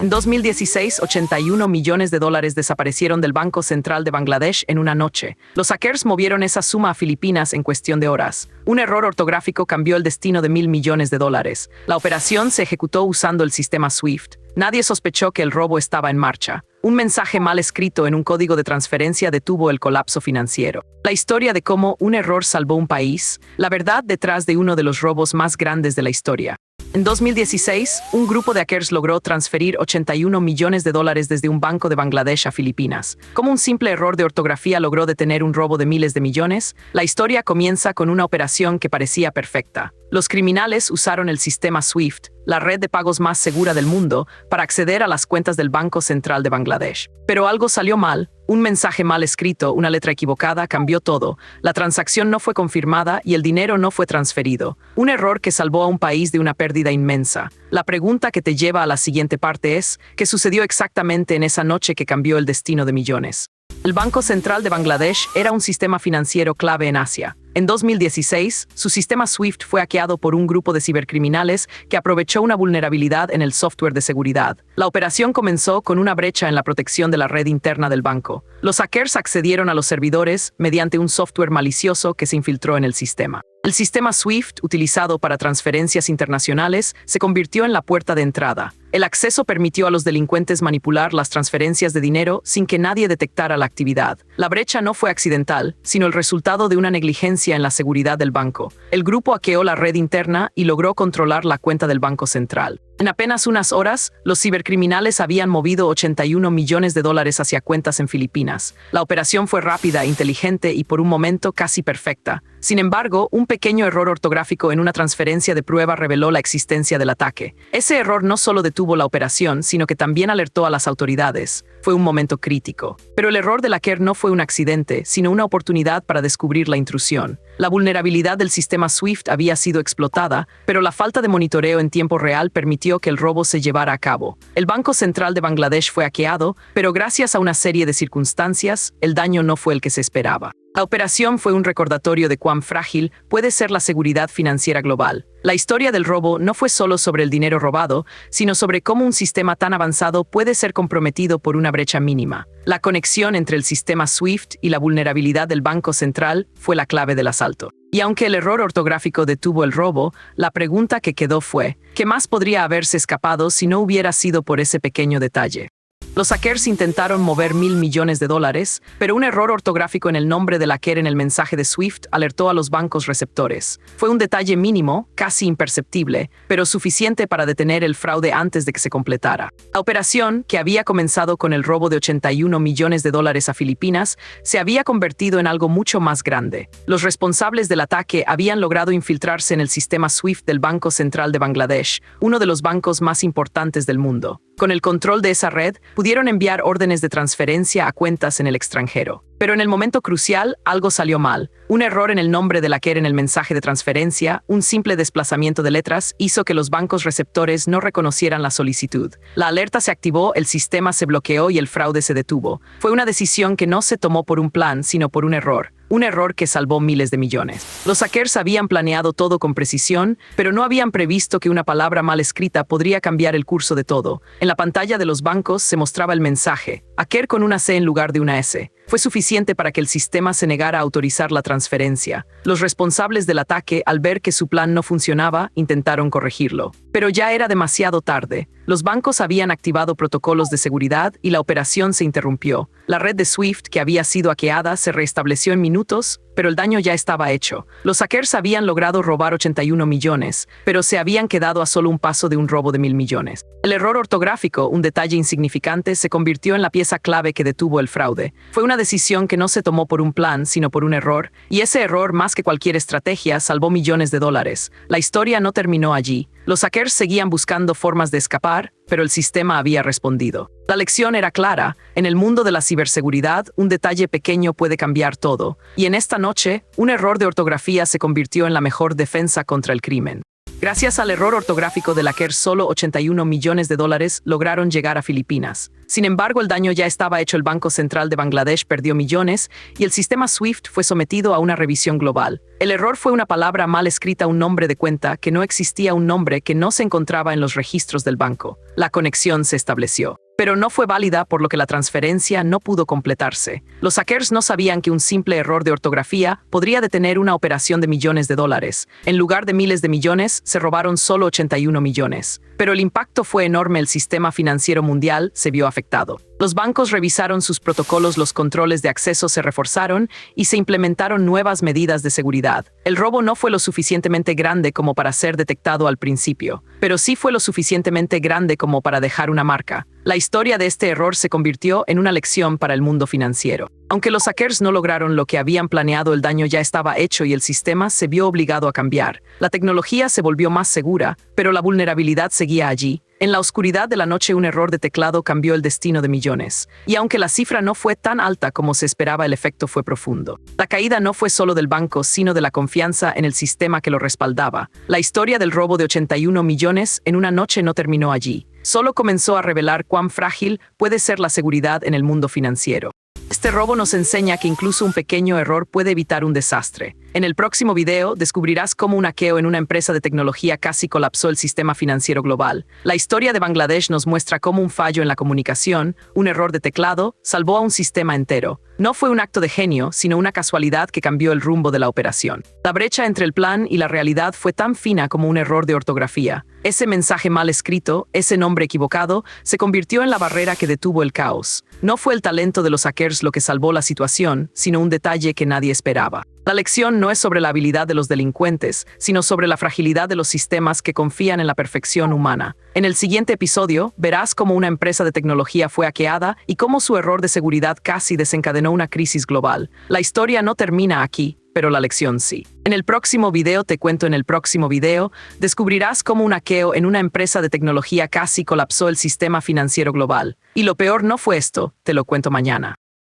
En 2016, 81 millones de dólares desaparecieron del Banco Central de Bangladesh en una noche. Los hackers movieron esa suma a Filipinas en cuestión de horas. Un error ortográfico cambió el destino de 1.000 millones de dólares. La operación se ejecutó usando el sistema SWIFT. Nadie sospechó que el robo estaba en marcha. Un mensaje mal escrito en un código de transferencia detuvo el colapso financiero. La historia de cómo un error salvó un país, la verdad detrás de uno de los robos más grandes de la historia. En 2016, un grupo de hackers logró transferir 81 millones de dólares desde un banco de Bangladesh a Filipinas. ¿Cómo un simple error de ortografía logró detener un robo de miles de millones? La historia comienza con una operación que parecía perfecta. Los criminales usaron el sistema SWIFT, la red de pagos más segura del mundo, para acceder a las cuentas del Banco Central de Bangladesh. Pero algo salió mal. Un mensaje mal escrito, una letra equivocada, cambió todo. La transacción no fue confirmada y el dinero no fue transferido. Un error que salvó a un país de una pérdida inmensa. La pregunta que te lleva a la siguiente parte es, ¿qué sucedió exactamente en esa noche que cambió el destino de millones? El Banco Central de Bangladesh era un sistema financiero clave en Asia. En 2016, su sistema SWIFT fue hackeado por un grupo de cibercriminales que aprovechó una vulnerabilidad en el software de seguridad. La operación comenzó con una brecha en la protección de la red interna del banco. Los hackers accedieron a los servidores mediante un software malicioso que se infiltró en el sistema. El sistema SWIFT, utilizado para transferencias internacionales, se convirtió en la puerta de entrada. El acceso permitió a los delincuentes manipular las transferencias de dinero sin que nadie detectara la actividad. La brecha no fue accidental, sino el resultado de una negligencia en la seguridad del banco. El grupo hackeó la red interna y logró controlar la cuenta del Banco Central. En apenas unas horas, los cibercriminales habían movido 81 millones de dólares hacia cuentas en Filipinas. La operación fue rápida, inteligente y por un momento casi perfecta. Sin embargo, un pequeño error ortográfico en una transferencia de prueba reveló la existencia del ataque. Ese error no solo detuvo la operación, sino que también alertó a las autoridades. Fue un momento crítico. Pero el error del hacker no fue un accidente, sino una oportunidad para descubrir la intrusión. La vulnerabilidad del sistema SWIFT había sido explotada, pero la falta de monitoreo en tiempo real permitió que el robo se llevara a cabo. El Banco Central de Bangladesh fue hackeado, pero gracias a una serie de circunstancias, el daño no fue el que se esperaba. La operación fue un recordatorio de cuán frágil puede ser la seguridad financiera global. La historia del robo no fue solo sobre el dinero robado, sino sobre cómo un sistema tan avanzado puede ser comprometido por una brecha mínima. La conexión entre el sistema SWIFT y la vulnerabilidad del Banco Central fue la clave del asalto. Y aunque el error ortográfico detuvo el robo, la pregunta que quedó fue, ¿qué más podría haberse escapado si no hubiera sido por ese pequeño detalle? Los hackers intentaron mover 1.000 millones de dólares, pero un error ortográfico en el nombre del hacker en el mensaje de SWIFT alertó a los bancos receptores. Fue un detalle mínimo, casi imperceptible, pero suficiente para detener el fraude antes de que se completara. La operación, que había comenzado con el robo de 81 millones de dólares a Filipinas, se había convertido en algo mucho más grande. Los responsables del ataque habían logrado infiltrarse en el sistema SWIFT del Banco Central de Bangladesh, uno de los bancos más importantes del mundo. Con el control de esa red, pudieron enviar órdenes de transferencia a cuentas en el extranjero. Pero en el momento crucial, algo salió mal. Un error en el nombre del hacker en el mensaje de transferencia, un simple desplazamiento de letras, hizo que los bancos receptores no reconocieran la solicitud. La alerta se activó, el sistema se bloqueó y el fraude se detuvo. Fue una decisión que no se tomó por un plan, sino por un error. Un error que salvó miles de millones. Los hackers habían planeado todo con precisión, pero no habían previsto que una palabra mal escrita podría cambiar el curso de todo. En la pantalla de los bancos se mostraba el mensaje, hacker con una C en lugar de una S. Fue suficiente para que el sistema se negara a autorizar la transferencia. Los responsables del ataque, al ver que su plan no funcionaba, intentaron corregirlo. Pero ya era demasiado tarde. Los bancos habían activado protocolos de seguridad y la operación se interrumpió. La red de SWIFT, que había sido hackeada, se restableció en minutos, pero el daño ya estaba hecho. Los hackers habían logrado robar 81 millones, pero se habían quedado a solo un paso de un robo de 1.000 millones. El error ortográfico, un detalle insignificante, se convirtió en la pieza clave que detuvo el fraude. Fue una decisión que no se tomó por un plan, sino por un error, y ese error, más que cualquier estrategia, salvó millones de dólares. La historia no terminó allí. Los hackers seguían buscando formas de escapar, pero el sistema había respondido. La lección era clara. En el mundo de la ciberseguridad, un detalle pequeño puede cambiar todo. Y en esta noche, un error de ortografía se convirtió en la mejor defensa contra el crimen. Gracias al error ortográfico del hacker, solo 81 millones de dólares lograron llegar a Filipinas. Sin embargo, el daño ya estaba hecho. El Banco Central de Bangladesh perdió millones y el sistema SWIFT fue sometido a una revisión global. El error fue una palabra mal escrita, un nombre de cuenta que no existía, un nombre que no se encontraba en los registros del banco. La conexión se estableció, pero no fue válida, por lo que la transferencia no pudo completarse. Los hackers no sabían que un simple error de ortografía podría detener una operación de millones de dólares. En lugar de miles de millones, se robaron solo 81 millones. Pero el impacto fue enorme. El sistema financiero mundial se vio afectado. Los bancos revisaron sus protocolos, los controles de acceso se reforzaron y se implementaron nuevas medidas de seguridad. El robo no fue lo suficientemente grande como para ser detectado al principio, pero sí fue lo suficientemente grande como para dejar una marca. La historia de este error se convirtió en una lección para el mundo financiero. Aunque los hackers no lograron lo que habían planeado, el daño ya estaba hecho y el sistema se vio obligado a cambiar. La tecnología se volvió más segura, pero la vulnerabilidad seguía allí. En la oscuridad de la noche, un error de teclado cambió el destino de millones. Y aunque la cifra no fue tan alta como se esperaba, el efecto fue profundo. La caída no fue solo del banco, sino de la confianza en el sistema que lo respaldaba. La historia del robo de 81 millones en una noche no terminó allí. Solo comenzó a revelar cuán frágil puede ser la seguridad en el mundo financiero. Este robo nos enseña que incluso un pequeño error puede evitar un desastre. En el próximo video descubrirás cómo un hackeo en una empresa de tecnología casi colapsó el sistema financiero global. La historia de Bangladesh nos muestra cómo un fallo en la comunicación, un error de teclado, salvó a un sistema entero. No fue un acto de genio, sino una casualidad que cambió el rumbo de la operación. La brecha entre el plan y la realidad fue tan fina como un error de ortografía. Ese mensaje mal escrito, ese nombre equivocado, se convirtió en la barrera que detuvo el caos. No fue el talento de los hackers lo que salvó la situación, sino un detalle que nadie esperaba. La lección no es sobre la habilidad de los delincuentes, sino sobre la fragilidad de los sistemas que confían en la perfección humana. En el siguiente episodio, verás cómo una empresa de tecnología fue hackeada y cómo su error de seguridad casi desencadenó una crisis global. La historia no termina aquí, pero la lección sí. En el próximo video descubrirás cómo un hackeo en una empresa de tecnología casi colapsó el sistema financiero global. Y lo peor no fue esto, te lo cuento mañana.